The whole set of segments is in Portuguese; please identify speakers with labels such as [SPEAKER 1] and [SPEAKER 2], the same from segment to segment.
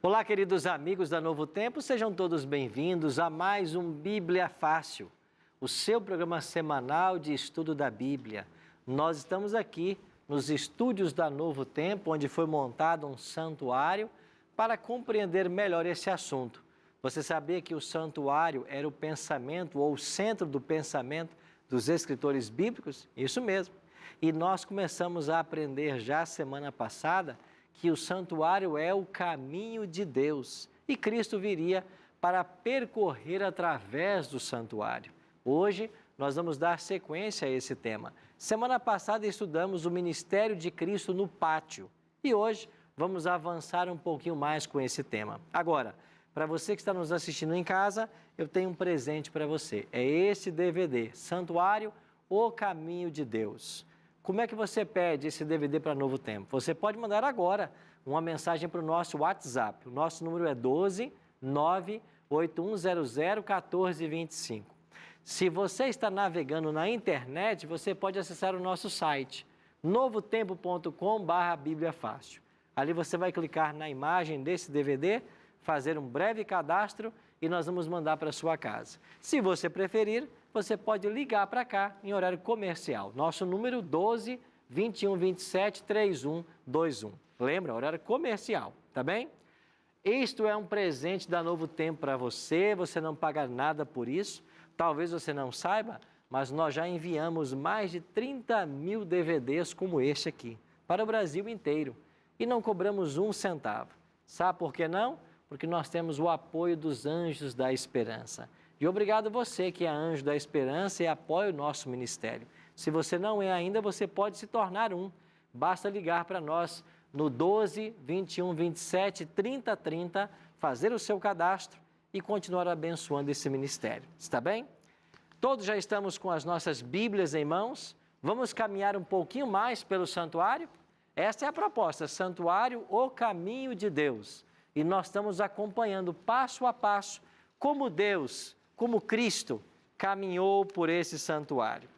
[SPEAKER 1] Olá, queridos amigos da Novo Tempo, sejam todos bem-vindos a mais um Bíblia Fácil, o seu programa semanal de estudo da Bíblia. Nós estamos aqui nos estúdios da Novo Tempo, onde foi montado um santuário para compreender melhor esse assunto. Você sabia que o santuário era o pensamento ou o centro do pensamento dos escritores bíblicos? Isso mesmo. E nós começamos a aprender já semana passada que o santuário é o caminho de Deus e Cristo viria para percorrer através do santuário. Hoje nós vamos dar sequência a esse tema. Semana passada estudamos o ministério de Cristo no pátio e hoje vamos avançar um pouquinho mais com esse tema. Agora, para você que está nos assistindo em casa, eu tenho um presente para você. É esse DVD, Santuário, o Caminho de Deus. Como é que você pede esse DVD para Novo Tempo? Você pode mandar agora uma mensagem para o nosso WhatsApp. O nosso número é 12 98100 1425. Se você está navegando na internet, você pode acessar o nosso site, novotempo.com/Bíblia Fácil. Ali você vai clicar na imagem desse DVD, fazer um breve cadastro e nós vamos mandar para a sua casa. Se você preferir, você pode ligar para cá em horário comercial. Nosso número 12 21 27 3121. Lembra? Horário comercial, tá bem? Isto é um presente da Novo Tempo para você, você não paga nada por isso. Talvez você não saiba, mas nós já enviamos mais de 30 mil DVDs como este aqui, para o Brasil inteiro. E não cobramos um centavo. Sabe por que não? Porque nós temos o apoio dos Anjos da Esperança. E obrigado você que é Anjo da Esperança e apoia o nosso ministério. Se você não é ainda, você pode se tornar um. Basta ligar para nós no 12 21 27 30 30, fazer o seu cadastro e continuar abençoando esse ministério. Está bem? Todos já estamos com as nossas Bíblias em mãos. Vamos caminhar um pouquinho mais pelo santuário? Esta é a proposta, Santuário, o Caminho de Deus. E nós estamos acompanhando passo a passo como Deus, como Cristo, caminhou por esse santuário.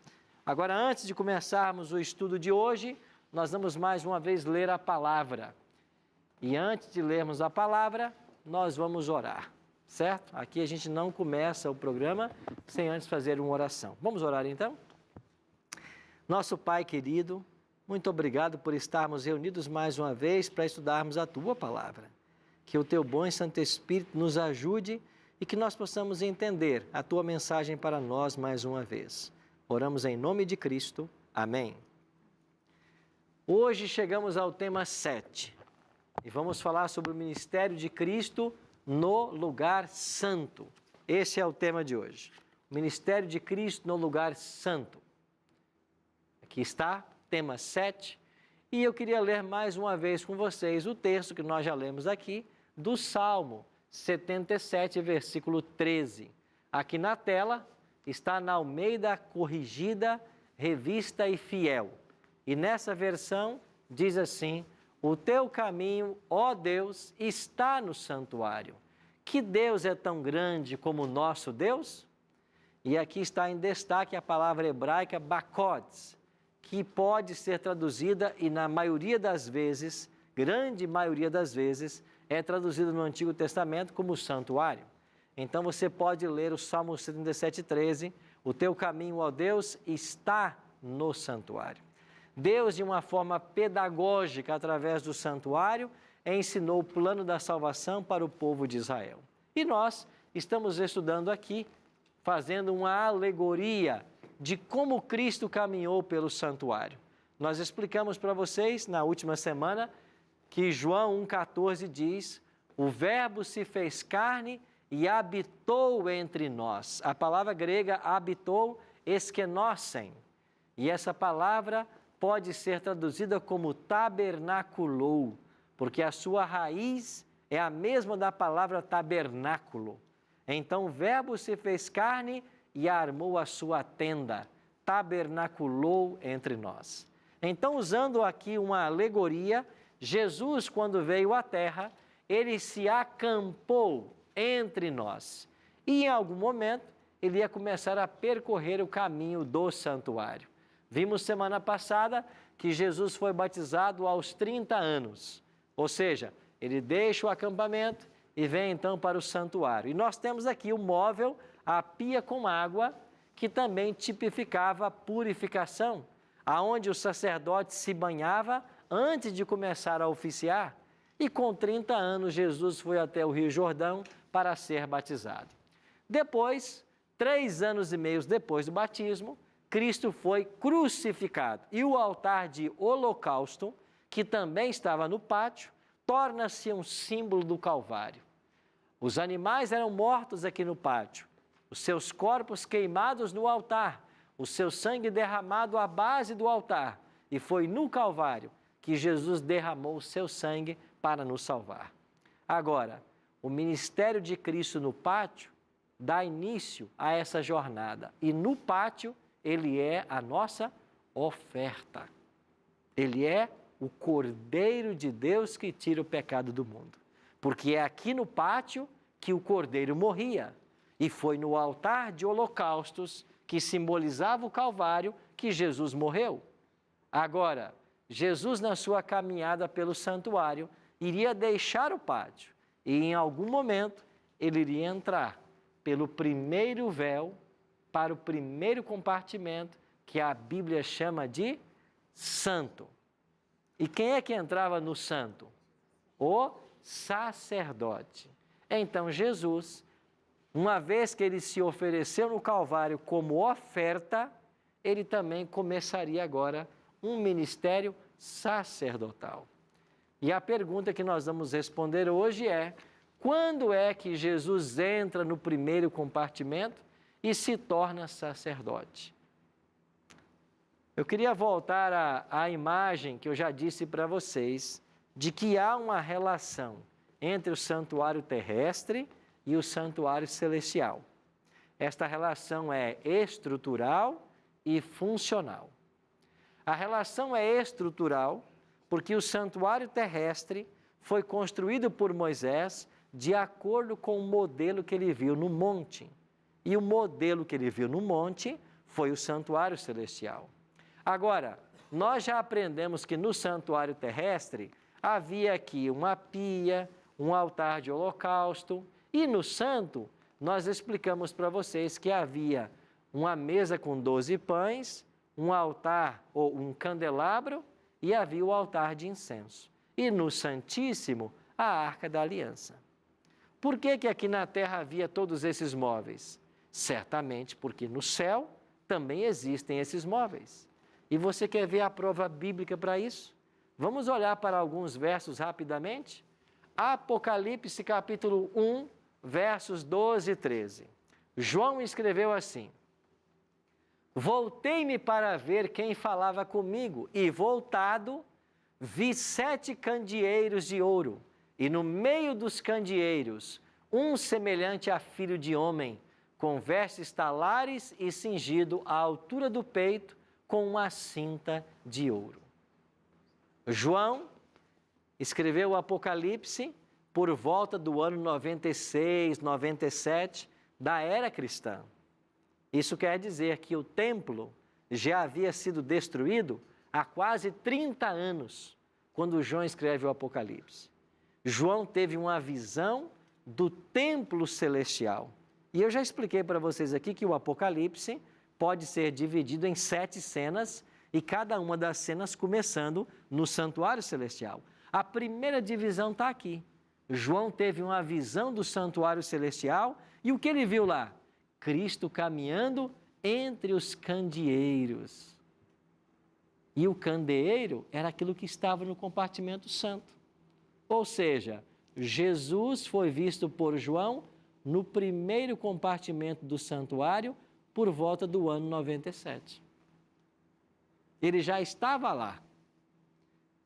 [SPEAKER 1] Agora, antes de começarmos o estudo de hoje, nós vamos mais uma vez ler a palavra. E antes de lermos a palavra, nós vamos orar, certo? Aqui a gente não começa o programa sem antes fazer uma oração. Vamos orar então? Nosso Pai querido, muito obrigado por estarmos reunidos mais uma vez para estudarmos a Tua palavra. Que o Teu bom e Santo Espírito nos ajude e que nós possamos entender a Tua mensagem para nós mais uma vez. Oramos em nome de Cristo. Amém. Hoje chegamos ao tema 7 e vamos falar sobre o ministério de Cristo no lugar santo. Esse é o tema de hoje. O ministério de Cristo no lugar santo. Aqui está, tema 7. E eu queria ler mais uma vez com vocês o texto que nós já lemos aqui, do Salmo 77, versículo 13. Aqui na tela está na Almeida Corrigida, Revista e Fiel. E nessa versão diz assim: o teu caminho, ó Deus, está no santuário. Que Deus é tão grande como o nosso Deus? E aqui está em destaque a palavra hebraica bakodes, que pode ser traduzida e na maioria das vezes, grande maioria das vezes, é traduzida no Antigo Testamento como santuário. Então você pode ler o Salmo 77, 13, o teu caminho, ó Deus, está no santuário. Deus, de uma forma pedagógica, através do santuário, ensinou o plano da salvação para o povo de Israel. E nós estamos estudando aqui, fazendo uma alegoria de como Cristo caminhou pelo santuário. Nós explicamos para vocês, na última semana, que João 1,14 diz: o Verbo se fez carne e habitou entre nós. A palavra grega habitou, esquenossen. E essa palavra pode ser traduzida como tabernaculou, porque a sua raiz é a mesma da palavra tabernáculo. Então o Verbo se fez carne e armou a sua tenda, tabernaculou entre nós. Então, usando aqui uma alegoria, Jesus, quando veio à terra, ele se acampou entre nós. E em algum momento, ele ia começar a percorrer o caminho do santuário. Vimos semana passada que Jesus foi batizado aos 30 anos. Ou seja, ele deixa o acampamento e vem então para o santuário. E nós temos aqui o móvel, a pia com água, que também tipificava a purificação, aonde o sacerdote se banhava antes de começar a oficiar. E com 30 anos, Jesus foi até o Rio Jordão para ser batizado. Depois, 3 anos e meio depois do batismo, Cristo foi crucificado. E o altar de holocausto, que também estava no pátio, torna-se um símbolo do Calvário. Os animais eram mortos aqui no pátio, os seus corpos queimados no altar, o seu sangue derramado à base do altar. E foi no Calvário que Jesus derramou o seu sangue para nos salvar. Agora, o ministério de Cristo no pátio dá início a essa jornada. E no pátio, ele é a nossa oferta. Ele é o Cordeiro de Deus que tira o pecado do mundo. Porque é aqui no pátio que o Cordeiro morria. E foi no altar de holocaustos, que simbolizava o Calvário, que Jesus morreu. Agora, Jesus, na sua caminhada pelo santuário, iria deixar o pátio. E em algum momento, ele iria entrar pelo primeiro véu para o primeiro compartimento, que a Bíblia chama de santo. E quem é que entrava no santo? O sacerdote. Então, Jesus, uma vez que ele se ofereceu no Calvário como oferta, ele também começaria agora um ministério sacerdotal. E a pergunta que nós vamos responder hoje é: quando é que Jesus entra no primeiro compartimento e se torna sacerdote? Eu queria voltar à imagem que eu já disse para vocês, de que há uma relação entre o santuário terrestre e o santuário celestial. Esta relação é estrutural e funcional. A relação é estrutural porque o santuário terrestre foi construído por Moisés de acordo com o modelo que ele viu no monte. E o modelo que ele viu no monte foi o santuário celestial. Agora, nós já aprendemos que no santuário terrestre havia aqui uma pia, um altar de holocausto, e no santo nós explicamos para vocês que havia uma mesa com 12 pães, um altar ou um candelabro e havia o altar de incenso. E no Santíssimo, a Arca da Aliança. Por que que aqui na terra havia todos esses móveis? Certamente porque no céu também existem esses móveis. E você quer ver a prova bíblica para isso? Vamos olhar para alguns versos rapidamente? Apocalipse capítulo 1, versos 12 e 13. João escreveu assim: voltei-me para ver quem falava comigo, e voltado, vi 7 candeeiros de ouro, e no meio dos candeeiros, um semelhante a filho de homem, com vestes talares e cingido à altura do peito, com uma cinta de ouro. João escreveu o Apocalipse por volta do ano 96, 97 da era cristã. Isso quer dizer que o templo já havia sido destruído há quase 30 anos, quando João escreve o Apocalipse. João teve uma visão do templo celestial. E eu já expliquei para vocês aqui que o Apocalipse pode ser dividido em 7 cenas, e cada uma das cenas começando no santuário celestial. A primeira divisão está aqui. João teve uma visão do santuário celestial, e o que ele viu lá? Cristo caminhando entre os candeeiros. E o candeeiro era aquilo que estava no compartimento santo. Ou seja, Jesus foi visto por João no primeiro compartimento do santuário por volta do ano 97. Ele já estava lá.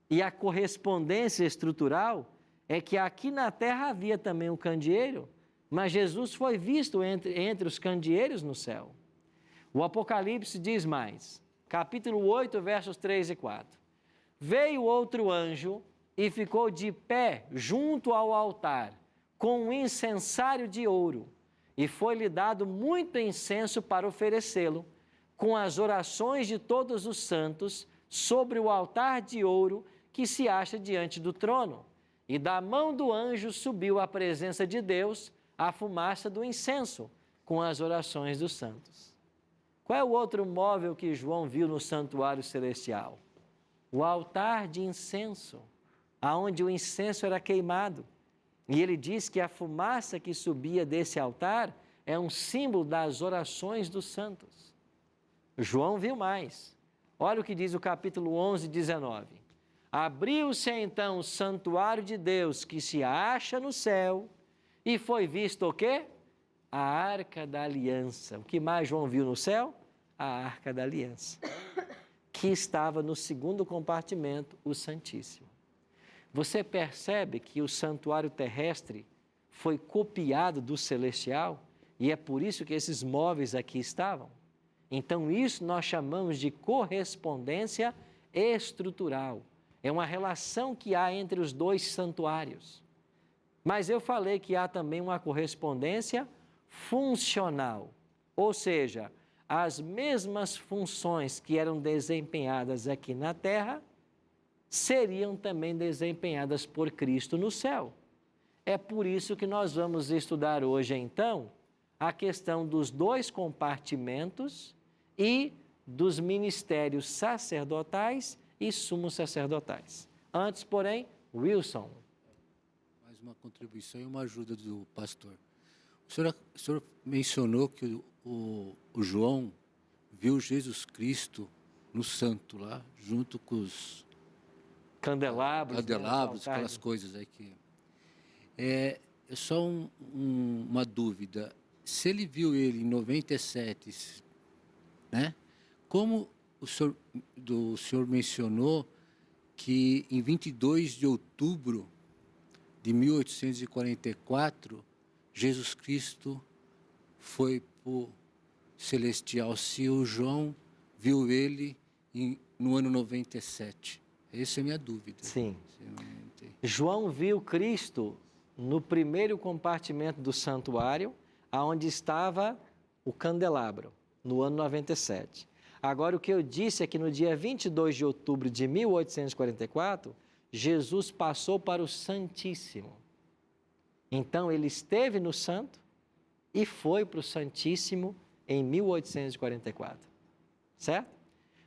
[SPEAKER 1] E a correspondência estrutural é que aqui na terra havia também um candeeiro, mas Jesus foi visto entre os candeeiros no céu. O Apocalipse diz mais, capítulo 8, versos 3 e 4. Veio outro anjo e ficou de pé junto ao altar, com um incensário de ouro, e foi-lhe dado muito incenso para oferecê-lo, com as orações de todos os santos, sobre o altar de ouro que se acha diante do trono. E da mão do anjo subiu à presença de Deus a fumaça do incenso, com as orações dos santos. Qual é o outro móvel que João viu no santuário celestial? O altar de incenso, aonde o incenso era queimado. E ele diz que a fumaça que subia desse altar é um símbolo das orações dos santos. João viu mais. Olha o que diz o capítulo 11, 19. Abriu-se então o santuário de Deus que se acha no céu e foi visto o quê? A arca da aliança. O que mais João viu no céu? A arca da aliança, que estava no segundo compartimento, o Santíssimo. Você percebe que o santuário terrestre foi copiado do celestial e é por isso que esses móveis aqui estavam? Então, isso nós chamamos de correspondência estrutural. É uma relação que há entre os dois santuários. Mas eu falei que há também uma correspondência funcional, ou seja, as mesmas funções que eram desempenhadas aqui na terra seriam também desempenhadas por Cristo no céu. É por isso que nós vamos estudar hoje, então, a questão dos dois compartimentos e dos ministérios sacerdotais e sumos sacerdotais. Antes, porém, Wilson.
[SPEAKER 2] Mais uma contribuição e uma ajuda do pastor. O senhor mencionou que o João viu Jesus Cristo no santo lá, junto com os
[SPEAKER 1] candelabros,
[SPEAKER 2] aquelas coisas aí que... É só uma dúvida. Se ele viu ele em 97, né? Como o senhor mencionou que em 22 de outubro de 1844, Jesus Cristo foi para o celestial, se o João viu ele no ano 97. Essa é a minha dúvida.
[SPEAKER 1] Sim. João viu Cristo no primeiro compartimento do santuário, aonde estava o candelabro, no ano 97. Agora, o que eu disse é que no dia 22 de outubro de 1844, Jesus passou para o Santíssimo. Então, ele esteve no Santo e foi para o Santíssimo em 1844. Certo?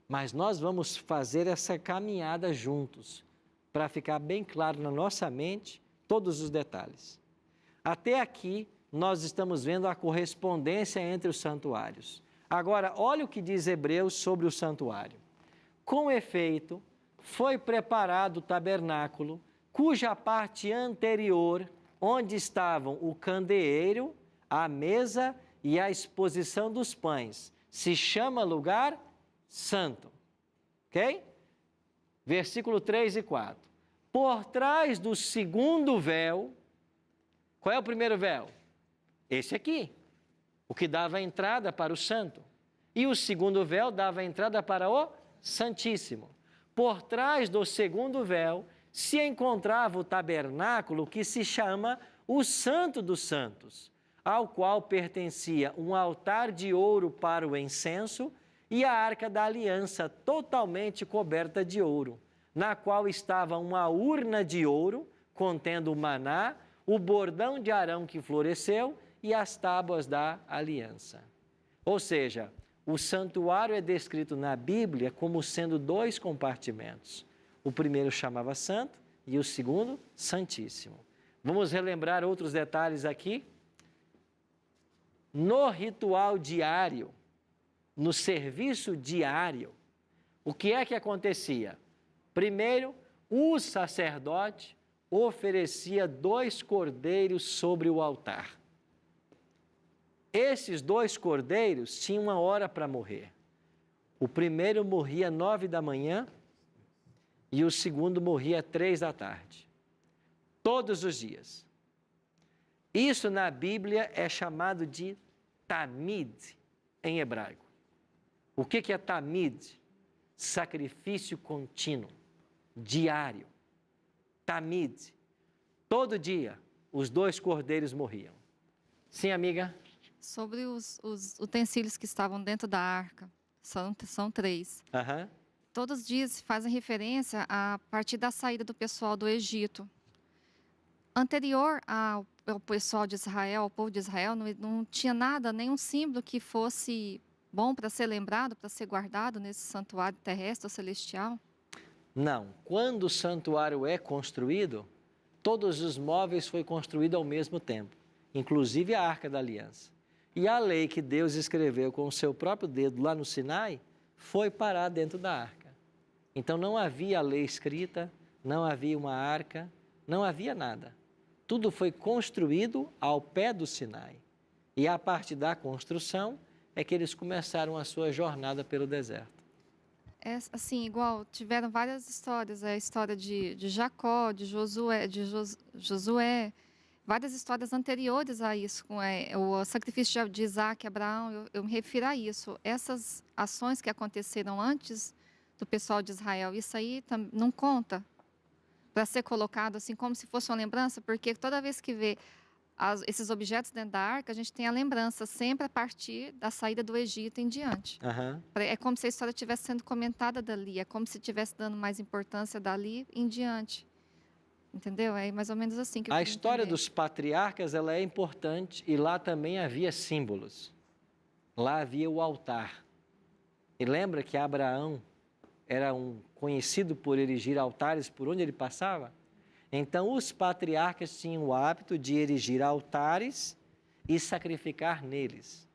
[SPEAKER 1] Mas nós vamos fazer essa caminhada juntos, para ficar bem claro na nossa mente todos os detalhes. Até aqui, nós estamos vendo a correspondência entre os santuários. Agora, olha o que diz Hebreus sobre o santuário. Com efeito, foi preparado o tabernáculo, cuja parte anterior, onde estavam o candeeiro, a mesa e a exposição dos pães, se chama lugar santo. Ok? Versículo 3 e 4. Por trás do segundo véu, qual é o primeiro véu? Esse aqui, o que dava a entrada para o santo. E o segundo véu dava a entrada para o Santíssimo. Por trás do segundo véu se encontrava o tabernáculo que se chama o Santo dos Santos, ao qual pertencia um altar de ouro para o incenso e a arca da aliança totalmente coberta de ouro, na qual estava uma urna de ouro contendo o maná, o bordão de Arão que floresceu e as tábuas da aliança. Ou seja, o santuário é descrito na Bíblia como sendo dois compartimentos. O primeiro chamava Santo e o segundo, Santíssimo. Vamos relembrar outros detalhes aqui. No ritual diário, no serviço diário, o que é que acontecia? Primeiro, o sacerdote oferecia 2 cordeiros sobre o altar. Esses 2 cordeiros tinham uma hora para morrer. O primeiro morria às 9 da manhã e o segundo morria às 3 da tarde. Todos os dias. Isso na Bíblia é chamado de tamid, em hebraico. O que é tamid? Sacrifício contínuo, diário. Tamid. Todo dia, os 2 cordeiros morriam. Sim, amiga?
[SPEAKER 3] Sobre os utensílios que estavam dentro da arca, são 3.
[SPEAKER 1] Aham.
[SPEAKER 3] Todos os dias fazem referência a partir da saída do pessoal do Egito. Anterior ao pessoal de Israel, ao povo de Israel, não tinha nada, nenhum símbolo que fosse bom para ser lembrado, para ser guardado nesse santuário terrestre ou celestial?
[SPEAKER 1] Não. Quando o santuário é construído, todos os móveis foram construídos ao mesmo tempo, inclusive a Arca da Aliança. E a lei que Deus escreveu com o seu próprio dedo lá no Sinai foi parar dentro da arca. Então não havia lei escrita, não havia uma arca, não havia nada. Tudo foi construído ao pé do Sinai. E a partir da construção é que eles começaram a sua jornada pelo deserto.
[SPEAKER 3] É assim, igual, tiveram várias histórias, a história de Jacó, de Josué, várias histórias anteriores a isso, com o sacrifício de Isaac e Abraão, eu me refiro a isso. Essas ações que aconteceram antes do pessoal de Israel, isso aí não conta para ser colocado assim como se fosse uma lembrança, porque toda vez que vê esses objetos dentro da arca, a gente tem a lembrança sempre a partir da saída do Egito em diante.
[SPEAKER 1] Uhum.
[SPEAKER 3] É como se a história estivesse sendo comentada dali, é como se estivesse dando mais importância dali em diante. Entendeu? É mais ou menos assim que eu
[SPEAKER 1] A
[SPEAKER 3] queria
[SPEAKER 1] história
[SPEAKER 3] entender.
[SPEAKER 1] dos patriarcas, ela é importante e lá também havia símbolos. Lá havia o altar. E lembra que Abraão era conhecido por erigir altares por onde ele passava? Então, os patriarcas tinham o hábito de erigir altares e sacrificar neles.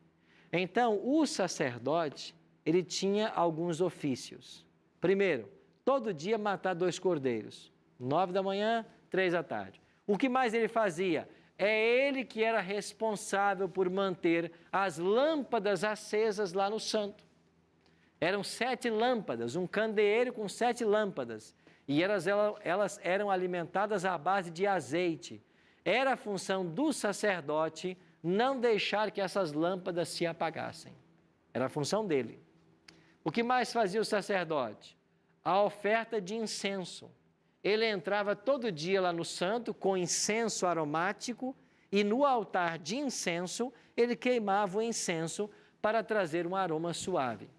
[SPEAKER 1] Então, o sacerdote, ele tinha alguns ofícios. Primeiro, todo dia matar 2 cordeiros. 9 da manhã, 3 da tarde. O que mais ele fazia? É ele que era responsável por manter as lâmpadas acesas lá no santo. Eram 7 lâmpadas, um candeeiro com 7 lâmpadas. E elas eram alimentadas à base de azeite. Era a função do sacerdote não deixar que essas lâmpadas se apagassem. Era a função dele. O que mais fazia o sacerdote? A oferta de incenso. Ele entrava todo dia lá no santo com incenso aromático e no altar de incenso ele queimava o incenso para trazer um aroma suave.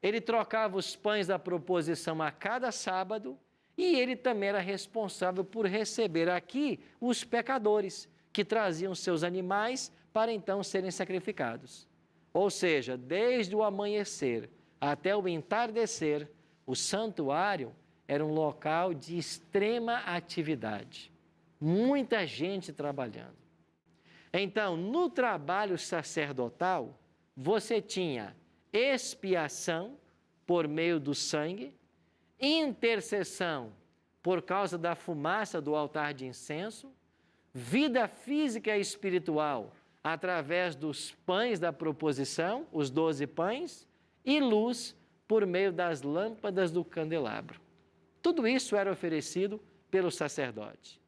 [SPEAKER 1] Ele trocava os pães da proposição a cada sábado e ele também era responsável por receber aqui os pecadores que traziam seus animais para então serem sacrificados. Ou seja, desde o amanhecer até o entardecer, o santuário era um local de extrema atividade. Muita gente trabalhando. Então, no trabalho sacerdotal, você tinha expiação por meio do sangue, intercessão por causa da fumaça do altar de incenso, vida física e espiritual através dos pães da proposição, os 12 pães, e luz por meio das lâmpadas do candelabro. Tudo isso era oferecido pelo sacerdote.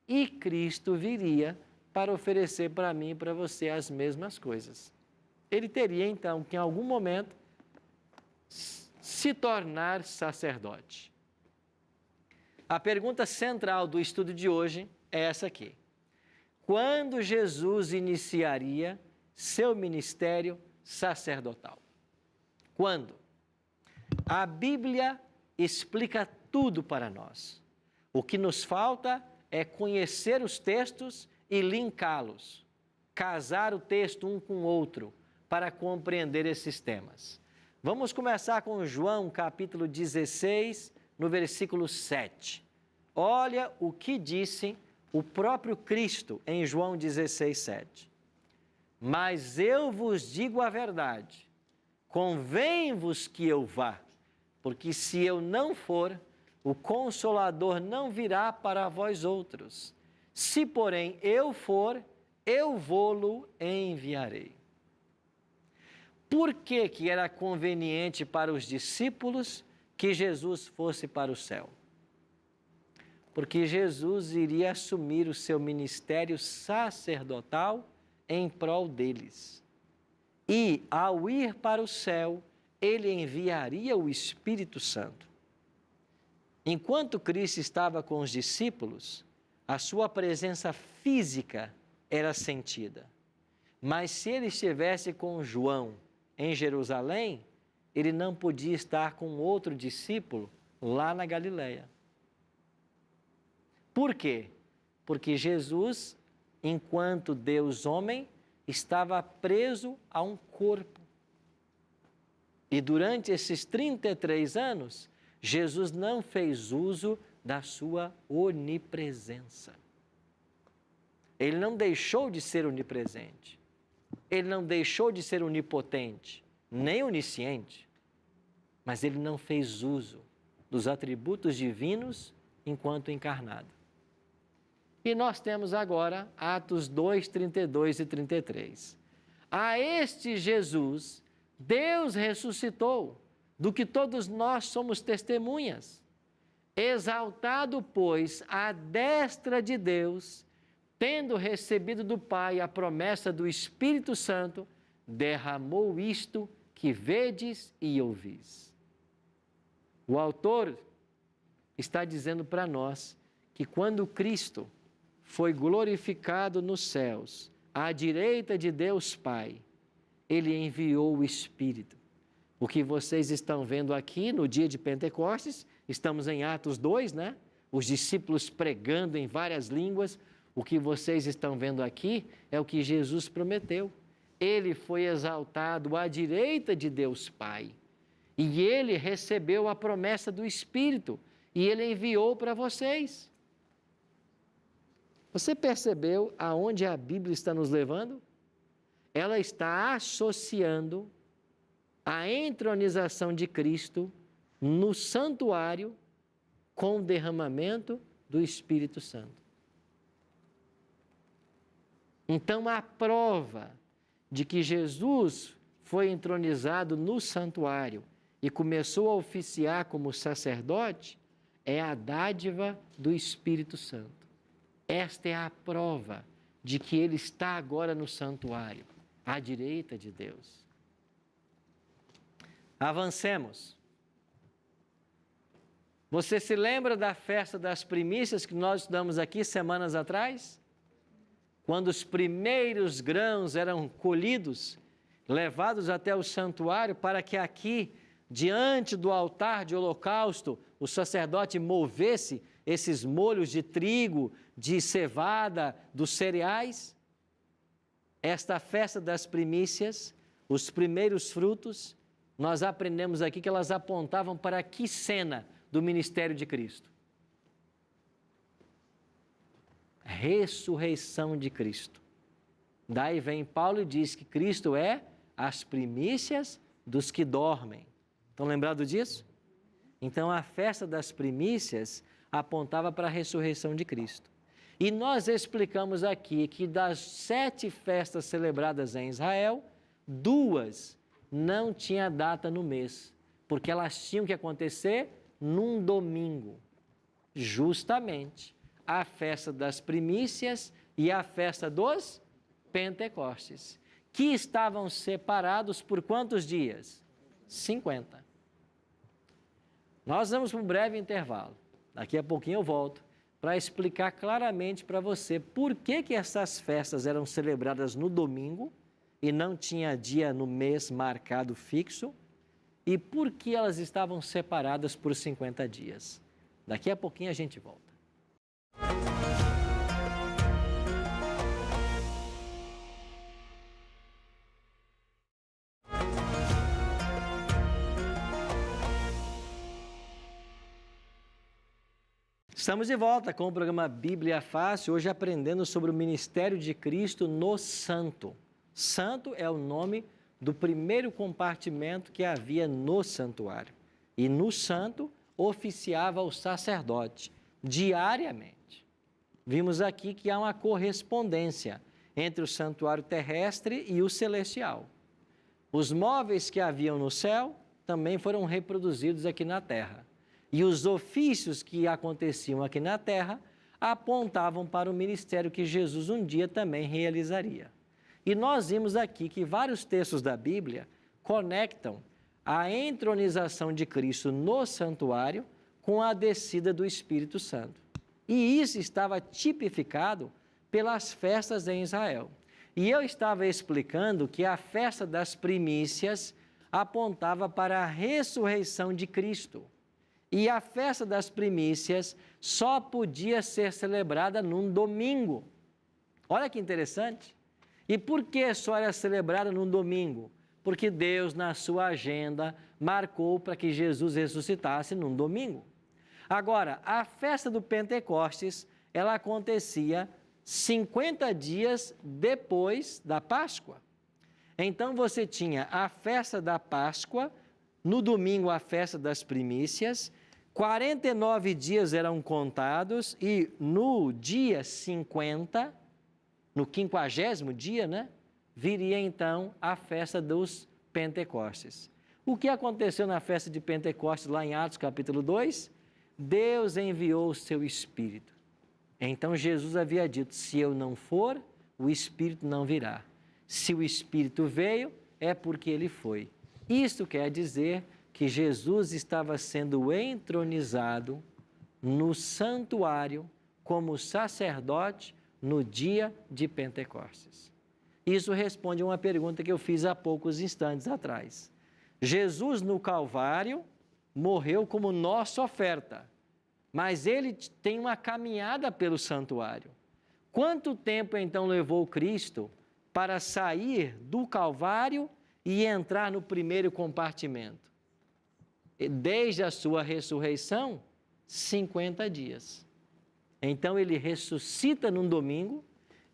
[SPEAKER 1] E Cristo viria para oferecer para mim e para você as mesmas coisas. Ele teria, então, que em algum momento se tornar sacerdote. A pergunta central do estudo de hoje é essa aqui. Quando Jesus iniciaria seu ministério sacerdotal? Quando? A Bíblia explica tudo para nós. O que nos falta é conhecer os textos e linká-los, casar o texto um com o outro, para compreender esses temas. Vamos começar com João, capítulo 16, no versículo 7. Olha o que disse o próprio Cristo em João 16, 7. Mas eu vos digo a verdade, convém-vos que eu vá, porque se eu não for, o Consolador não virá para vós outros. Se, porém, eu for, eu vô-lo enviarei. Por que era conveniente para os discípulos que Jesus fosse para o céu? Porque Jesus iria assumir o seu ministério sacerdotal em prol deles. E, ao ir para o céu, ele enviaria o Espírito Santo. Enquanto Cristo estava com os discípulos, a sua presença física era sentida. Mas se ele estivesse com João em Jerusalém, ele não podia estar com outro discípulo lá na Galileia. Por quê? Porque Jesus, enquanto Deus homem, estava preso a um corpo. E durante esses 33 anos, Jesus não fez uso da sua onipresença. Ele não deixou de ser onipresente. Ele não deixou de ser onipotente, nem onisciente. Mas ele não fez uso dos atributos divinos enquanto encarnado. E nós temos agora Atos 2, 32 e 33. A este Jesus, Deus ressuscitou, do que todos nós somos testemunhas. Exaltado, pois, à destra de Deus, tendo recebido do Pai a promessa do Espírito Santo, derramou isto que vedes e ouvis. O autor está dizendo para nós que quando Cristo foi glorificado nos céus, à direita de Deus Pai, ele enviou o Espírito. O que vocês estão vendo aqui no dia de Pentecostes, estamos em Atos 2, né? Os discípulos pregando em várias línguas. O que vocês estão vendo aqui é o que Jesus prometeu. Ele foi exaltado à direita de Deus Pai. E ele recebeu a promessa do Espírito. E ele enviou para vocês. Você percebeu aonde a Bíblia está nos levando? Ela está associando a entronização de Cristo no santuário com o derramamento do Espírito Santo. Então, a prova de que Jesus foi entronizado no santuário e começou a oficiar como sacerdote é a dádiva do Espírito Santo. Esta é a prova de que ele está agora no santuário, à direita de Deus. Avancemos. Você se lembra da festa das primícias que nós estudamos aqui semanas atrás? Quando os primeiros grãos eram colhidos, levados até o santuário, para que aqui, diante do altar de holocausto, o sacerdote movesse esses molhos de trigo, de cevada, dos cereais. Esta festa das primícias, os primeiros frutos, nós aprendemos aqui que elas apontavam para que cena do ministério de Cristo? Ressurreição de Cristo. Daí vem Paulo e diz que Cristo é as primícias dos que dormem. Estão lembrados disso? Então, a festa das primícias apontava para a ressurreição de Cristo. E nós explicamos aqui que das 7 festas celebradas em Israel, 2 não tinha data no mês, porque elas tinham que acontecer num domingo. Justamente a festa das primícias e a festa dos Pentecostes, que estavam separados por quantos dias? 50. Nós vamos para um breve intervalo. Daqui a pouquinho eu volto para explicar claramente para você por que essas festas eram celebradas no domingo e não tinha dia no mês marcado fixo e por que elas estavam separadas por 50 dias. Daqui a pouquinho a gente volta. Estamos de volta com o programa Bíblia Fácil, hoje aprendendo sobre o ministério de Cristo no Santo. Santo é o nome do primeiro compartimento que havia no santuário. E no Santo oficiava o sacerdote diariamente. Vimos aqui que há uma correspondência entre o santuário terrestre e o celestial. Os móveis que haviam no céu também foram reproduzidos aqui na terra. E os ofícios que aconteciam aqui na terra apontavam para o ministério que Jesus um dia também realizaria. E nós vimos aqui que vários textos da Bíblia conectam a entronização de Cristo no santuário com a descida do Espírito Santo. E isso estava tipificado pelas festas em Israel. E eu estava explicando que a festa das primícias apontava para a ressurreição de Cristo. E a festa das primícias só podia ser celebrada num domingo. Olha que interessante. E por que só era celebrada num domingo? Porque Deus, na sua agenda, marcou para que Jesus ressuscitasse num domingo. Agora, a festa do Pentecostes, ela acontecia 50 dias depois da Páscoa. Então, você tinha a festa da Páscoa, no domingo a festa das primícias, 49 dias eram contados e no dia 50, no 50º dia, né, viria então a festa dos Pentecostes. O que aconteceu na festa de Pentecostes lá em Atos capítulo 2? Deus enviou o seu Espírito. Então Jesus havia dito, se eu não for, o Espírito não virá. Se o Espírito veio, é porque ele foi. Isto quer dizer que Jesus estava sendo entronizado no santuário como sacerdote no dia de Pentecostes. Isso responde a uma pergunta que eu fiz há poucos instantes atrás. Jesus no Calvário morreu como nossa oferta, mas ele tem uma caminhada pelo santuário. Quanto tempo então levou Cristo para sair do Calvário e entrar no primeiro compartimento? Desde a sua ressurreição, 50 dias. Então ele ressuscita num domingo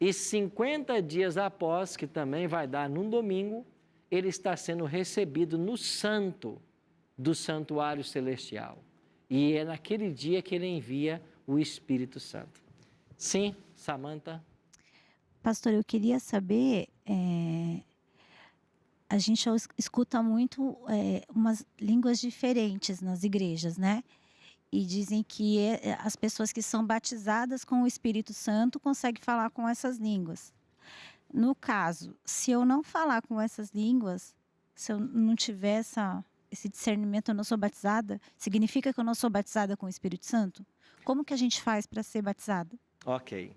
[SPEAKER 1] e 50 dias após, que também vai dar num domingo, ele está sendo recebido no santo do santuário celestial. E é naquele dia que ele envia o Espírito Santo. Sim, Samantha?
[SPEAKER 4] Pastor, eu queria saber, a gente escuta muito umas línguas diferentes nas igrejas, né? E dizem que as pessoas que são batizadas com o Espírito Santo conseguem falar com essas línguas. No caso, se eu não falar com essas línguas, se eu não tiver esse discernimento, eu não sou batizada, significa que eu não sou batizada com o Espírito Santo? Como que a gente faz para ser batizada?
[SPEAKER 1] Ok.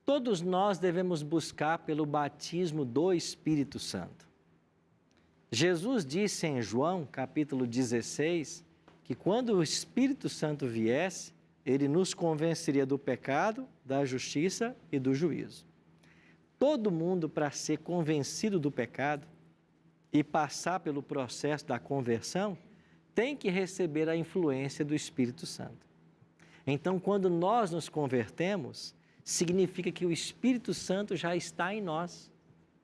[SPEAKER 1] Todos nós devemos buscar pelo batismo do Espírito Santo. Jesus disse em João, capítulo 16, que quando o Espírito Santo viesse, ele nos convenceria do pecado, da justiça e do juízo. Todo mundo, para ser convencido do pecado e passar pelo processo da conversão, tem que receber a influência do Espírito Santo. Então, quando nós nos convertemos, significa que o Espírito Santo já está em nós,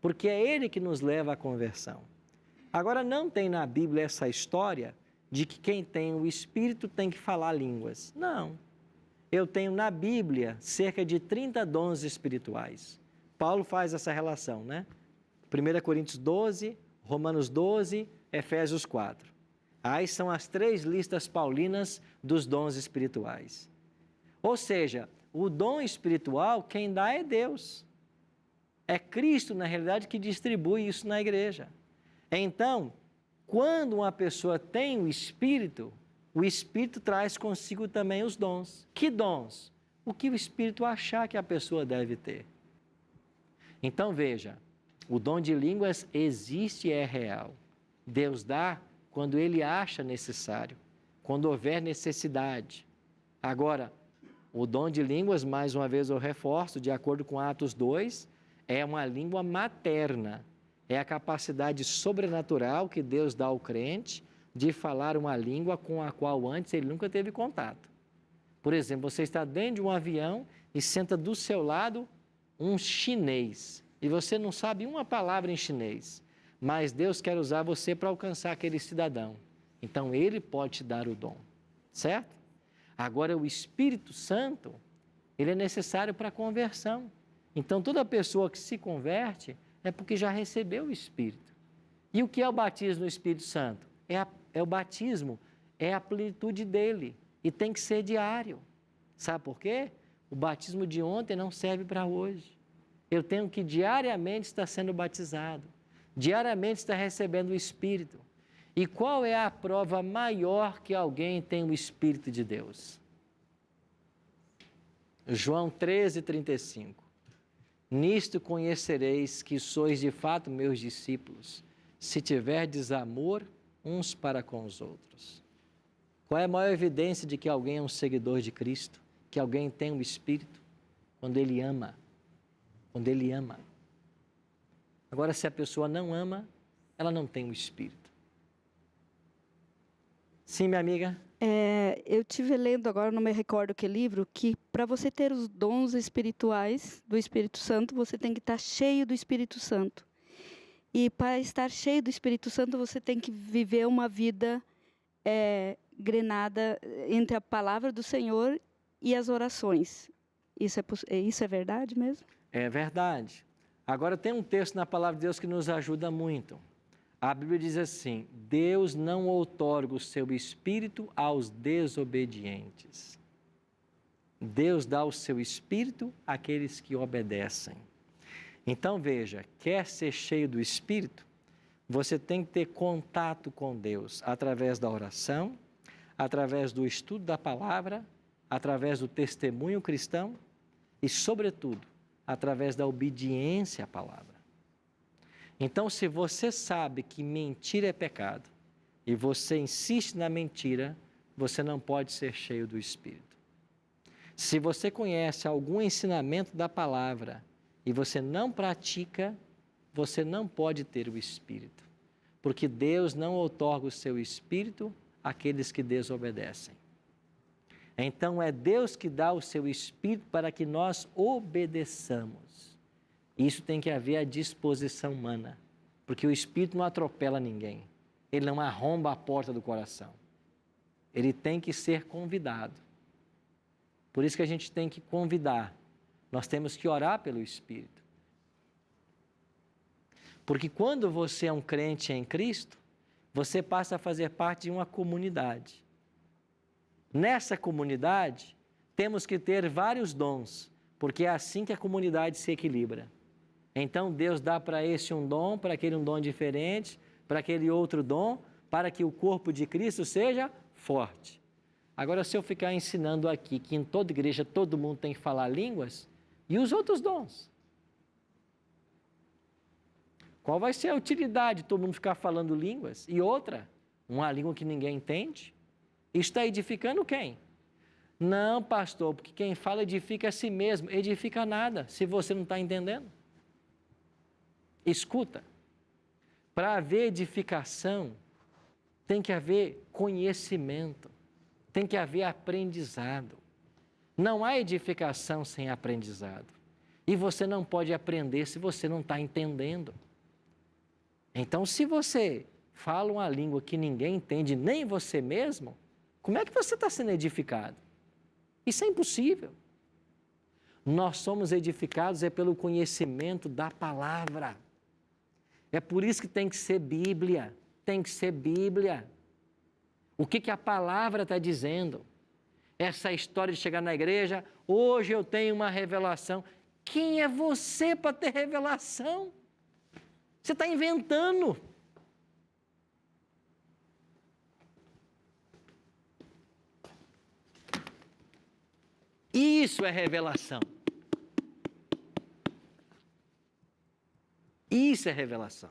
[SPEAKER 1] porque é ele que nos leva à conversão. Agora, não tem na Bíblia essa história de que quem tem o Espírito tem que falar línguas. Não. Eu tenho na Bíblia cerca de 30 dons espirituais. Paulo faz essa relação, né? 1 Coríntios 12, Romanos 12, Efésios 4. Aí são as 3 listas paulinas dos dons espirituais. Ou seja, o dom espiritual, quem dá é Deus. É Cristo, na realidade, que distribui isso na igreja. Então, quando uma pessoa tem o Espírito traz consigo também os dons. Que dons? O que o Espírito achar que a pessoa deve ter. Então, veja, o dom de línguas existe e é real. Deus dá quando Ele acha necessário, quando houver necessidade. Agora, o dom de línguas, mais uma vez eu reforço, de acordo com Atos 2, é uma língua materna. É a capacidade sobrenatural que Deus dá ao crente de falar uma língua com a qual antes ele nunca teve contato. Por exemplo, você está dentro de um avião e senta do seu lado um chinês. E você não sabe uma palavra em chinês. Mas Deus quer usar você para alcançar aquele cidadão. Então, Ele pode te dar o dom. Certo? Agora, o Espírito Santo, ele é necessário para a conversão. Então, toda pessoa que se converte é porque já recebeu o Espírito. E o que é o batismo no Espírito Santo? É o batismo é a plenitude dele e tem que ser diário. Sabe por quê? O batismo de ontem não serve para hoje. Eu tenho que diariamente estar sendo batizado, diariamente estar recebendo o Espírito. E qual é a prova maior que alguém tem o Espírito de Deus? João 13:35. Nisto conhecereis que sois de fato meus discípulos, se tiverdes amor uns para com os outros. Qual é a maior evidência de que alguém é um seguidor de Cristo? Que alguém tem o Espírito? Quando ele ama. Quando ele ama. Agora, se a pessoa não ama, ela não tem o Espírito. Sim, minha amiga?
[SPEAKER 5] Eu tive lendo agora, não me recordo que livro, que para você ter os dons espirituais do Espírito Santo, você tem que estar cheio do Espírito Santo. E para estar cheio do Espírito Santo, você tem que viver uma vida grenada entre a palavra do Senhor e as orações. Isso é verdade mesmo?
[SPEAKER 1] É verdade. Agora tem um texto na palavra de Deus que nos ajuda muito. A Bíblia diz assim: Deus não outorga o seu Espírito aos desobedientes. Deus dá o seu Espírito àqueles que obedecem. Então veja, quer ser cheio do Espírito, você tem que ter contato com Deus através da oração, através do estudo da palavra, através do testemunho cristão e, sobretudo, através da obediência à palavra. Então, se você sabe que mentira é pecado e você insiste na mentira, você não pode ser cheio do Espírito. Se você conhece algum ensinamento da palavra e você não pratica, você não pode ter o Espírito, porque Deus não outorga o seu Espírito àqueles que desobedecem. Então, é Deus que dá o seu Espírito para que nós obedeçamos. Isso tem que haver a disposição humana, porque o Espírito não atropela ninguém, ele não arromba a porta do coração, ele tem que ser convidado. Por isso que a gente tem que convidar, nós temos que orar pelo Espírito. Porque quando você é um crente em Cristo, você passa a fazer parte de uma comunidade. Nessa comunidade, temos que ter vários dons, porque é assim que a comunidade se equilibra. Então, Deus dá para esse um dom, para aquele um dom diferente, para aquele outro dom, para que o corpo de Cristo seja forte. Agora, se eu ficar ensinando aqui que em toda igreja todo mundo tem que falar línguas, e os outros dons? Qual vai ser a utilidade de todo mundo ficar falando línguas? E outra, uma língua que ninguém entende? Está edificando quem? Não, pastor, porque quem fala edifica a si mesmo. Edifica nada, se você não está entendendo. Escuta, para haver edificação, tem que haver conhecimento, tem que haver aprendizado. Não há edificação sem aprendizado. E você não pode aprender se você não está entendendo. Então, se você fala uma língua que ninguém entende, nem você mesmo, como é que você está sendo edificado? Isso é impossível. Nós somos edificados pelo conhecimento da palavra. É por isso que tem que ser Bíblia, tem que ser Bíblia. O que a palavra está dizendo? Essa história de chegar na igreja, hoje eu tenho uma revelação. Quem é você para ter revelação? Você está inventando. Isso é revelação. Isso é revelação.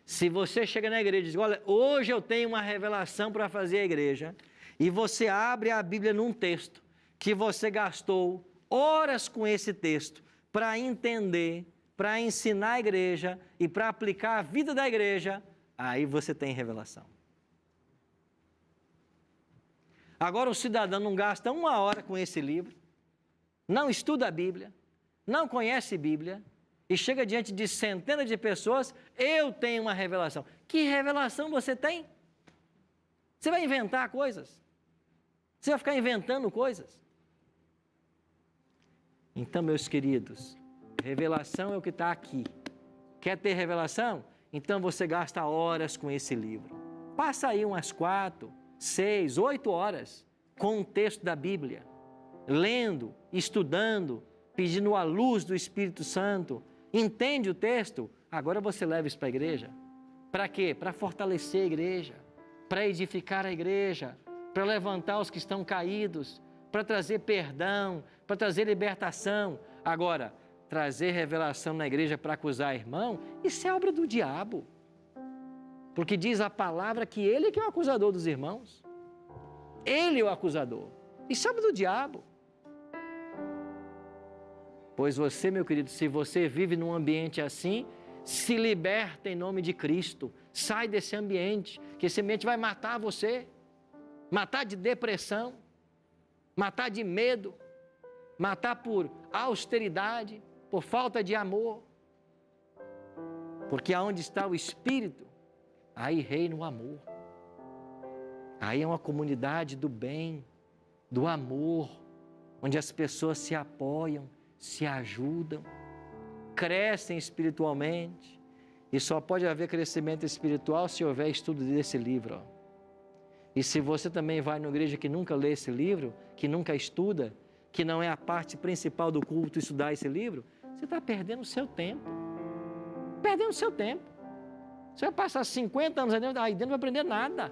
[SPEAKER 1] Se você chega na igreja e diz, olha, hoje eu tenho uma revelação para fazer a igreja, e você abre a Bíblia num texto, que você gastou horas com esse texto para entender, para ensinar a igreja e para aplicar a vida da igreja, aí você tem revelação. Agora o cidadão não gasta uma hora com esse livro, não estuda a Bíblia, não conhece Bíblia, e chega diante de centenas de pessoas, eu tenho uma revelação. Que revelação você tem? Você vai inventar coisas? Você vai ficar inventando coisas? Então, meus queridos, revelação é o que está aqui. Quer ter revelação? Então você gasta horas com esse livro. passa aí umas 4, 6, 8 horas com um texto da Bíblia, lendo, estudando, pedindo a luz do Espírito Santo. Entende o texto? Agora você leva isso para a igreja. Para quê? Para fortalecer a igreja, para edificar a igreja, para levantar os que estão caídos, para trazer perdão, para trazer libertação. Agora, trazer revelação na igreja para acusar irmão, isso é obra do diabo. Porque diz a palavra que ele que é o acusador dos irmãos. Ele é o acusador. Isso é obra do diabo. Pois você, meu querido, se você vive num ambiente assim, se liberta em nome de Cristo. Sai desse ambiente, que esse ambiente vai matar você. Matar de depressão, matar de medo, matar por austeridade, por falta de amor. Porque aonde está o Espírito, aí reina o amor. Aí é uma comunidade do bem, do amor, onde as pessoas se apoiam, se ajudam, crescem espiritualmente. E só pode haver crescimento espiritual se houver estudo desse livro. Ó. E se você também vai numa igreja que nunca lê esse livro, que nunca estuda, que não é a parte principal do culto estudar esse livro, você está perdendo o seu tempo. Perdendo o seu tempo. Você vai passar 50 anos aí dentro, não vai aprender nada.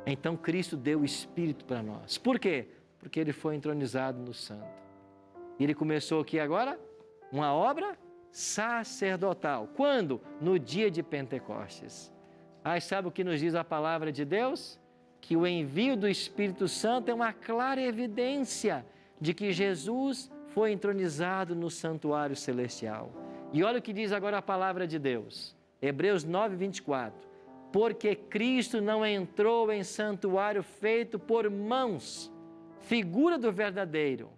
[SPEAKER 1] Então Cristo deu o Espírito para nós. Por quê? Porque Ele foi entronizado no Santo. E Ele começou aqui agora uma obra sacerdotal. Quando? No dia de Pentecostes. Aí sabe o que nos diz a palavra de Deus? Que o envio do Espírito Santo é uma clara evidência de que Jesus foi entronizado no santuário celestial. E olha o que diz agora a palavra de Deus. Hebreus 9, 24. Porque Cristo não entrou em santuário feito por mãos, figura do verdadeiro,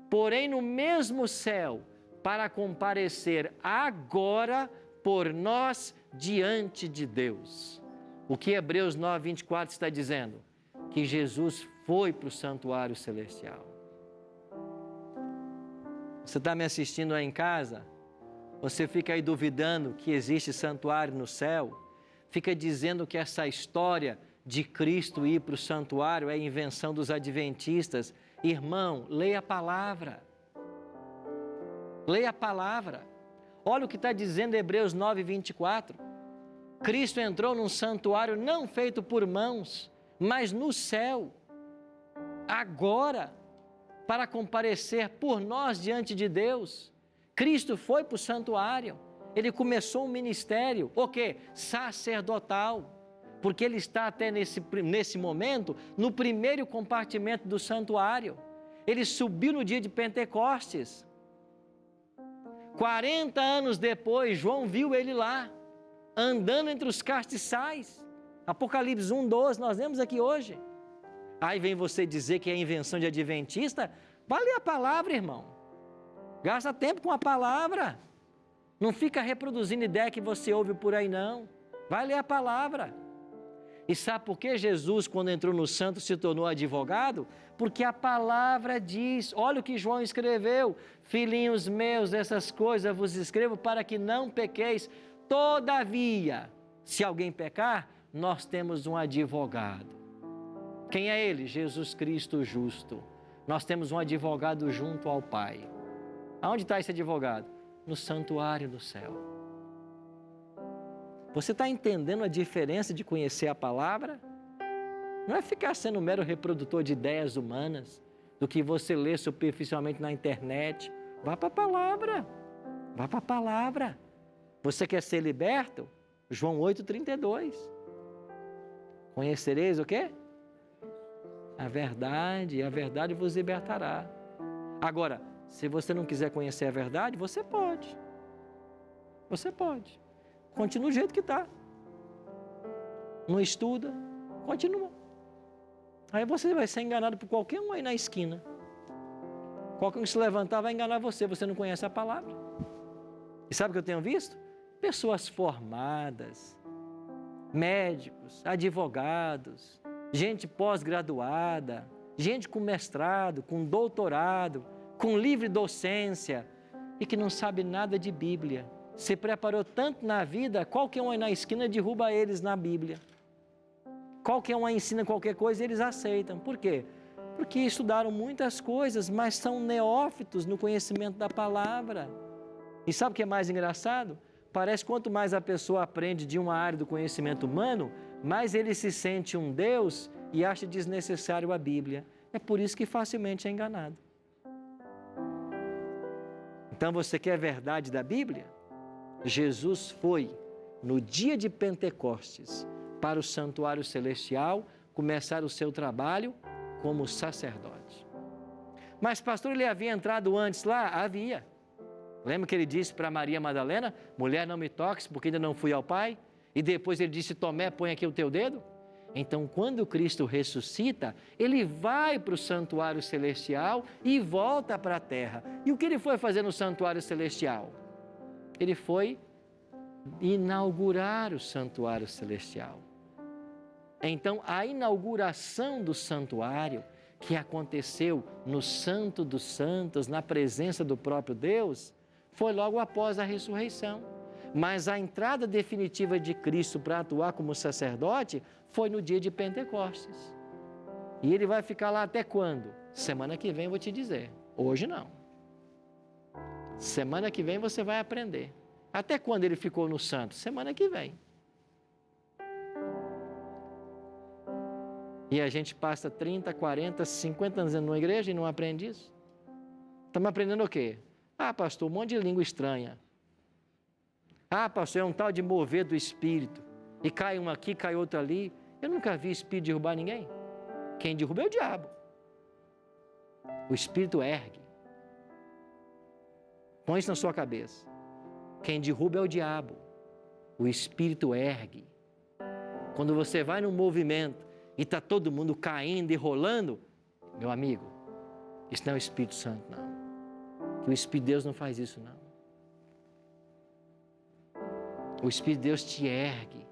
[SPEAKER 1] porém no mesmo céu, para comparecer agora por nós diante de Deus. O que Hebreus 9, 24 está dizendo? Que Jesus foi para o santuário celestial. Você está me assistindo aí em casa? Você fica aí duvidando que existe santuário no céu? Fica dizendo que essa história de Cristo ir para o santuário é invenção dos adventistas. Irmão, leia a palavra. Leia a palavra. Olha o que está dizendo Hebreus 9, 24. Cristo entrou num santuário não feito por mãos, mas no céu. Agora, para comparecer por nós diante de Deus. Cristo foi para o santuário. Ele começou um ministério, o quê? Sacerdotal. Porque ele está até nesse momento, no primeiro compartimento do santuário. Ele subiu no dia de Pentecostes. 40 anos depois, João viu ele lá, andando entre os castiçais. Apocalipse 1, 12, nós lemos aqui hoje. Aí vem você dizer que é invenção de adventista? Vai ler a palavra, irmão. Gasta tempo com a palavra. Não fica reproduzindo ideia que você ouve por aí, não. Vai ler a palavra. E sabe por que Jesus, quando entrou no santo, se tornou advogado? Porque a palavra diz, olha o que João escreveu, filhinhos meus, essas coisas vos escrevo para que não pequeis. Todavia, se alguém pecar, nós temos um advogado. Quem é ele? Jesus Cristo justo. Nós temos um advogado junto ao Pai. Aonde está esse advogado? No santuário do céu. Você está entendendo a diferença de conhecer a palavra? Não é ficar sendo um mero reprodutor de ideias humanas, do que você lê superficialmente na internet. Vá para a palavra. Vá para a palavra. Você quer ser liberto? João 8,32. Conhecereis o quê? A verdade vos libertará. Agora, se você não quiser conhecer a verdade, você pode. Você pode. Continua do jeito que está. Não estuda, continua. Aí você vai ser enganado por qualquer um aí na esquina. Qualquer um que se levantar vai enganar você, você não conhece a palavra. E sabe o que eu tenho visto? Pessoas formadas, médicos, advogados, gente pós-graduada, gente com mestrado, com doutorado, com livre docência e que não sabe nada de Bíblia, se preparou tanto na vida, qualquer um aí na esquina derruba eles na Bíblia. Qualquer um aí ensina qualquer coisa e eles aceitam. Por quê? Porque estudaram muitas coisas, mas são neófitos no conhecimento da palavra. E sabe o que é mais engraçado? Parece que quanto mais a pessoa aprende de uma área do conhecimento humano, mais ele se sente um Deus e acha desnecessário a Bíblia. É por isso que facilmente é enganado. Então você quer a verdade da Bíblia? Jesus foi no dia de Pentecostes para o santuário celestial começar o seu trabalho como sacerdote. Mas pastor, ele havia entrado antes lá? Havia. Lembra que ele disse para Maria Madalena, mulher, não me toques porque ainda não fui ao Pai? E depois ele disse, Tomé, põe aqui o teu dedo? Então, quando Cristo ressuscita, ele vai para o santuário celestial e volta para a terra. E o que ele foi fazer no santuário celestial? Ele foi inaugurar o santuário celestial. Então, a inauguração do santuário, que aconteceu no Santo dos Santos, na presença do próprio Deus, foi logo após a ressurreição. Mas a entrada definitiva de Cristo para atuar como sacerdote foi no dia de Pentecostes. E ele vai ficar lá até quando? Semana que vem eu vou te dizer. Hoje não. Semana que vem você vai aprender. Até quando ele ficou no santo? Semana que vem. E a gente passa 30, 40, 50 anos numa igreja e não aprende isso? Estamos aprendendo o quê? Ah, pastor, um monte de língua estranha. Ah, pastor, é um tal de mover do Espírito. E cai um aqui, cai outro ali. Eu nunca vi Espírito derrubar ninguém. Quem derruba é o diabo. O Espírito ergue. Põe isso na sua cabeça. Quem derruba é o diabo. O Espírito ergue. Quando você vai num movimento e está todo mundo caindo e rolando, meu amigo, isso não é o Espírito Santo, não. Que o Espírito de Deus não faz isso, não. O Espírito de Deus te ergue,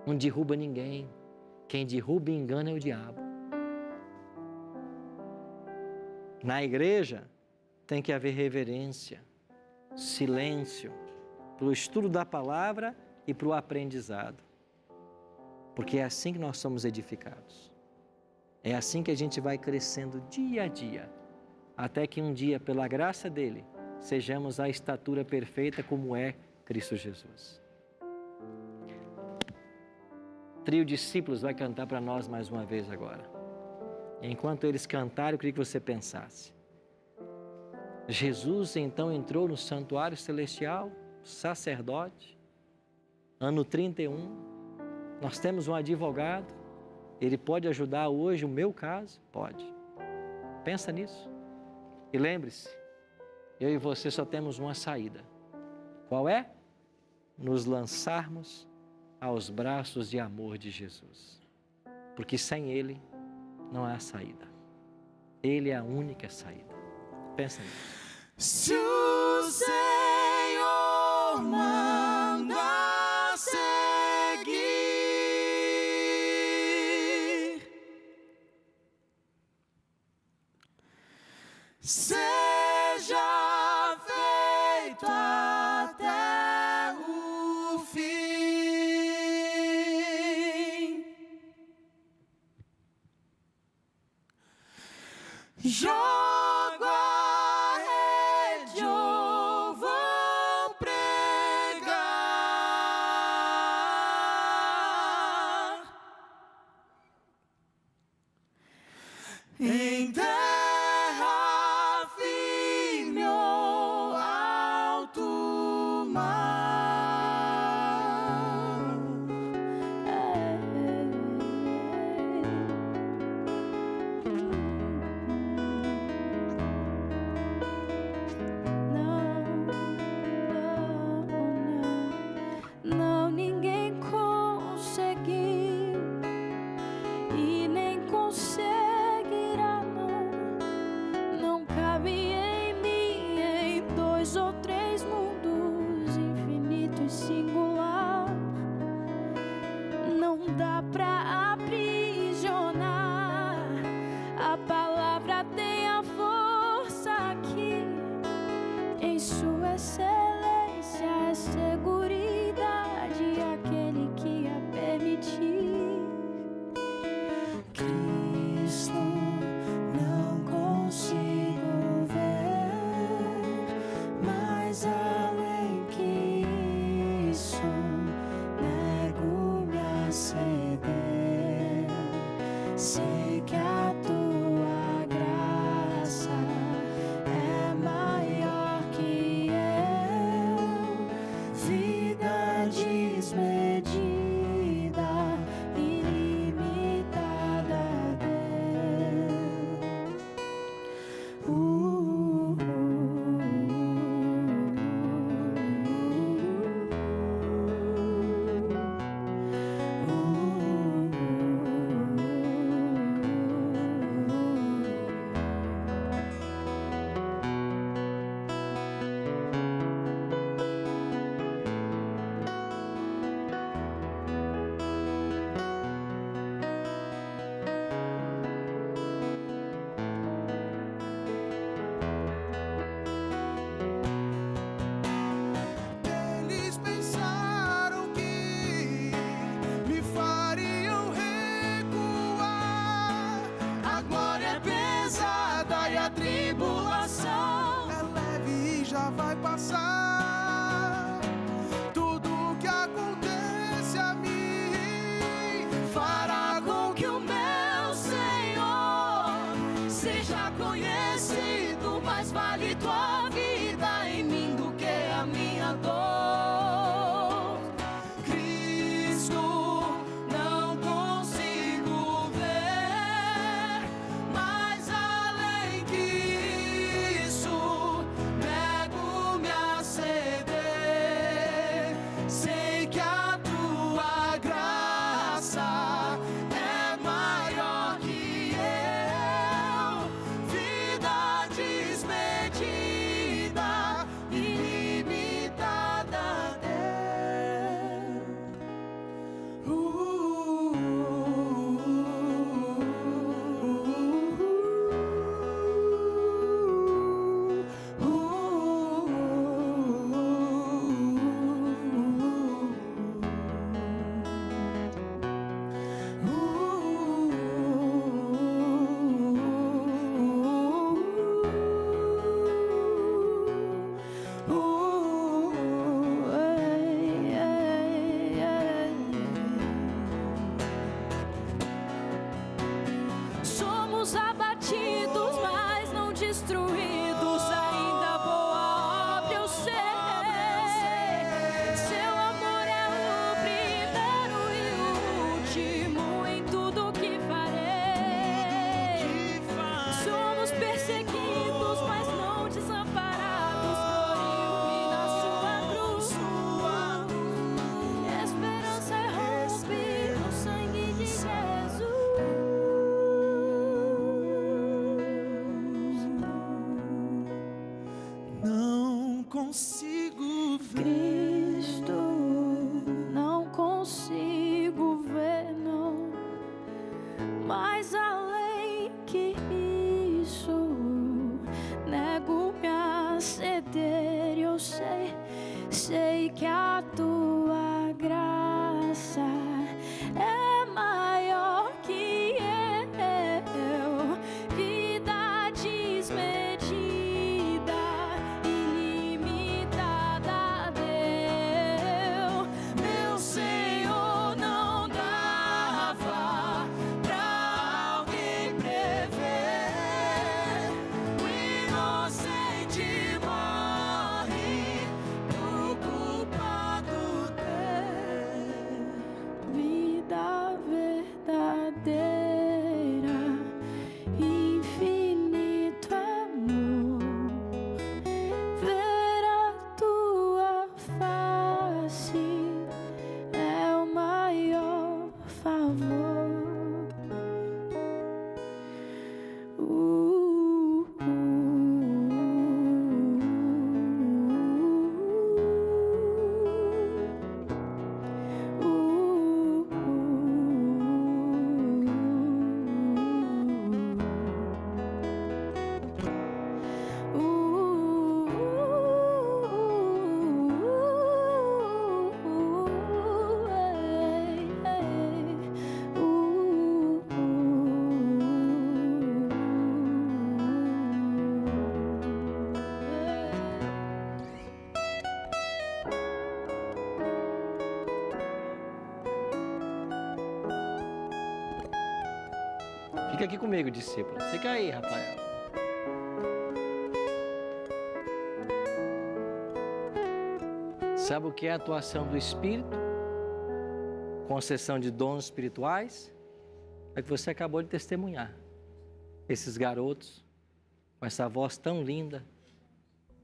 [SPEAKER 1] não derruba ninguém. Quem derruba e engana é o diabo. Na igreja tem que haver reverência, silêncio, para o estudo da palavra e para o aprendizado. Porque é assim que nós somos edificados. É assim que a gente vai crescendo dia a dia, até que um dia, pela graça dele, sejamos a estatura perfeita como é Cristo Jesus. O trio Discípulos vai cantar para nós mais uma vez agora. Enquanto eles cantarem, eu queria que você pensasse. Jesus então entrou no santuário celestial, sacerdote, ano 31. Nós temos um advogado, ele pode ajudar hoje o meu caso? Pode. Pensa nisso. E lembre-se, eu e você só temos uma saída. Qual é? Nos lançarmos aos braços de amor de Jesus. Porque sem Ele não há saída. Ele é a única saída. Pensa nisso.
[SPEAKER 6] Se o Senhor manda seguir, seja feito até o fim. Jogo a rede ou vou pregar em terra firme. graça é maior que eu, vida desmedida, ilimitada deu.
[SPEAKER 7] Eles pensaram que me fariam recuar.
[SPEAKER 6] A glória é pesada e a tribulação
[SPEAKER 7] É leve e já vai passar. Tudo que acontece a mim
[SPEAKER 6] fará com que o meu Senhor seja conhecido. Mais vale tua vida em mim do que a minha dor. Cristo, não consigo ver mais além que isso. Nego-me a ceder. Sei que a tua graça é maior que eu, vida desmedida, ilimitada deu. Somos abatidos, mas não destruídos. Ainda boa obra eu sei. Seu amor é o primeiro e o último em tudo que farei. Somos perseguidos, mas não desamparados. Por na sua cruz. Esperança é rompe no sangue de Jesus.
[SPEAKER 7] não consigo ver.
[SPEAKER 6] Cristo, não consigo ver, não. Mais além que isso, nego-me a ceder. Eu sei que a tua graça é maior que eu, vida desmedida, ilimitada deu. Meu Senhor não dava pra alguém prever. O inocente morre por culpa do teu. Vida verdadeira, infinito amor. Ver a tua face é o maior favor.
[SPEAKER 1] Fica aqui comigo, discípulo. Fica aí, Rafael. Sabe o que é a atuação do Espírito? Concessão de dons espirituais? É que você acabou de testemunhar. Esses garotos, com essa voz tão linda,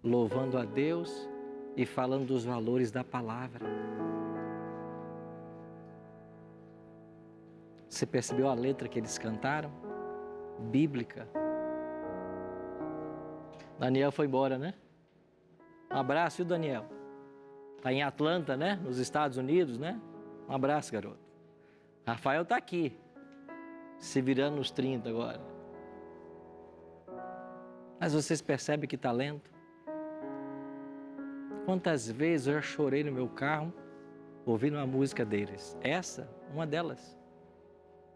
[SPEAKER 1] louvando a Deus e falando dos valores da palavra. Você percebeu a letra que eles cantaram? Bíblica. Daniel foi embora, né? Um abraço, viu, Daniel? Está em Atlanta, né? Nos Estados Unidos, né? Um abraço, garoto. Rafael está aqui, se virando nos 30 agora. Mas vocês percebem que talento? Quantas vezes eu já chorei no meu carro ouvindo uma música deles? Essa, uma delas.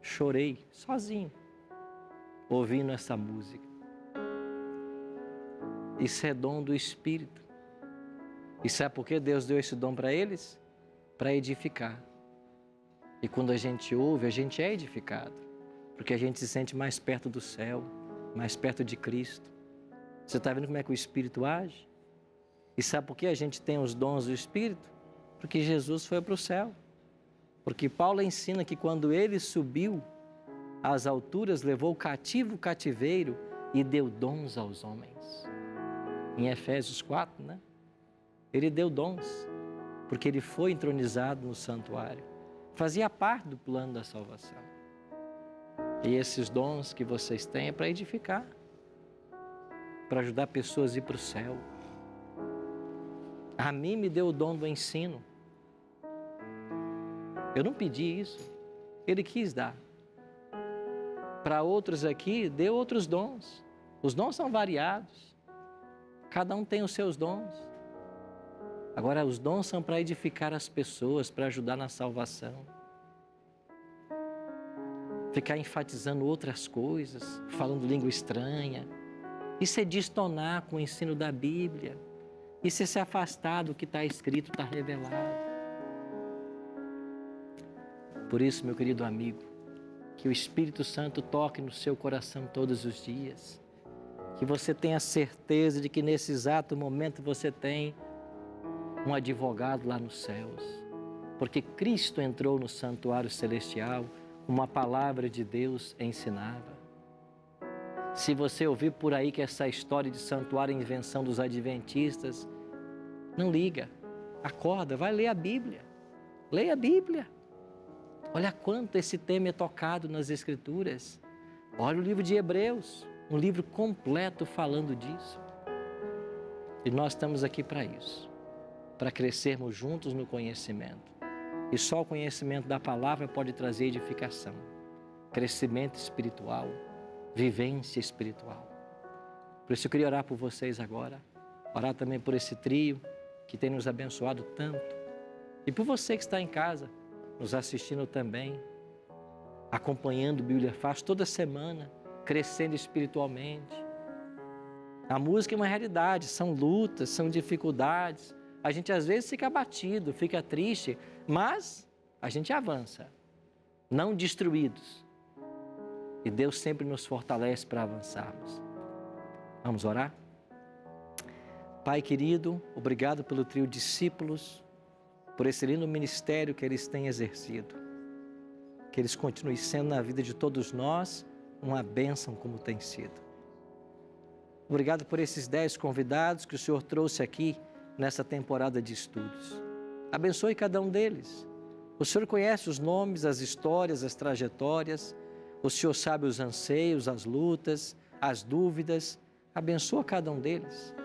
[SPEAKER 1] Chorei sozinho, ouvindo essa música. Isso é dom do Espírito. E sabe por que Deus deu esse dom para eles? Para edificar. E quando a gente ouve, a gente é edificado. Porque a gente se sente mais perto do céu, mais perto de Cristo. Você está vendo como é que o Espírito age? E sabe por que a gente tem os dons do Espírito? Porque Jesus foi para o céu. Porque Paulo ensina que quando ele subiu às alturas, levou cativo o cativeiro e deu dons aos homens. Em Efésios 4, né? Ele deu dons, porque ele foi entronizado no santuário. Fazia parte do plano da salvação. E esses dons que vocês têm é para edificar, para ajudar pessoas a ir para o céu. A mim me deu o dom do ensino. Eu não pedi isso, ele quis dar. Para outros aqui, deu outros dons. Os dons são variados. Cada um tem os seus dons. Agora, os dons são para edificar as pessoas, para ajudar na salvação. Ficar enfatizando outras coisas, falando língua estranha. Isso é destonar com o ensino da Bíblia. Isso é se afastar do que está escrito, está revelado. Por isso, meu querido amigo, que o Espírito Santo toque no seu coração todos os dias. Que você tenha certeza de que nesse exato momento você tem um advogado lá nos céus. Porque Cristo entrou no santuário celestial, uma palavra de Deus ensinava. Se você ouvir por aí que essa história de santuário é invenção dos adventistas, não liga, acorda, vai ler a Bíblia. Leia a Bíblia. Olha quanto esse tema é tocado nas Escrituras. Olha o livro de Hebreus, um livro completo falando disso. E nós estamos aqui para isso, para crescermos juntos no conhecimento. E só o conhecimento da palavra pode trazer edificação, crescimento espiritual, vivência espiritual. Por isso eu queria orar por vocês agora, orar também por esse trio que tem nos abençoado tanto. E por você que está em casa, nos assistindo também, acompanhando Bíblia Fácil toda semana, crescendo espiritualmente. A música é uma realidade, são lutas, são dificuldades. A gente às vezes fica abatido, fica triste, mas a gente avança, não destruídos. E Deus sempre nos fortalece para avançarmos. Vamos orar? Pai querido, obrigado pelo trio discípulos, por esse lindo ministério que eles têm exercido. Que eles continuem sendo na vida de todos nós uma bênção como tem sido. Obrigado por esses 10 convidados que o Senhor trouxe aqui nessa temporada de estudos. Abençoe cada um deles. O Senhor conhece os nomes, as histórias, as trajetórias. O Senhor sabe os anseios, as lutas, as dúvidas. Abençoa cada um deles.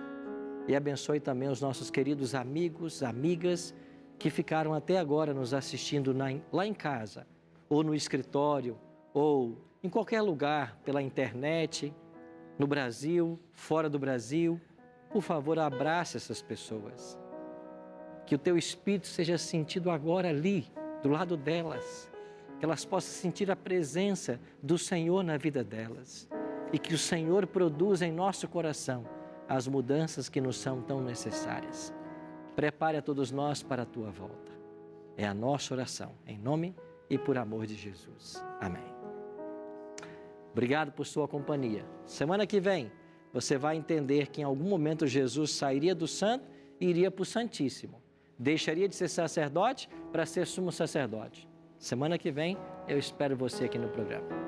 [SPEAKER 1] E abençoe também os nossos queridos amigos, amigas, que ficaram até agora nos assistindo lá em casa, ou no escritório, ou em qualquer lugar, pela internet, no Brasil, fora do Brasil. Por favor, abrace essas pessoas. Que o teu Espírito seja sentido agora ali, do lado delas. Que elas possam sentir a presença do Senhor na vida delas. E que o Senhor produza em nosso coração as mudanças que nos são tão necessárias. Prepare a todos nós para a tua volta. É a nossa oração, em nome e por amor de Jesus. Amém. Obrigado por sua companhia. Semana que vem, você vai entender que em algum momento Jesus sairia do santo e iria para o Santíssimo. Deixaria de ser sacerdote para ser sumo sacerdote. Semana que vem eu espero você aqui no programa.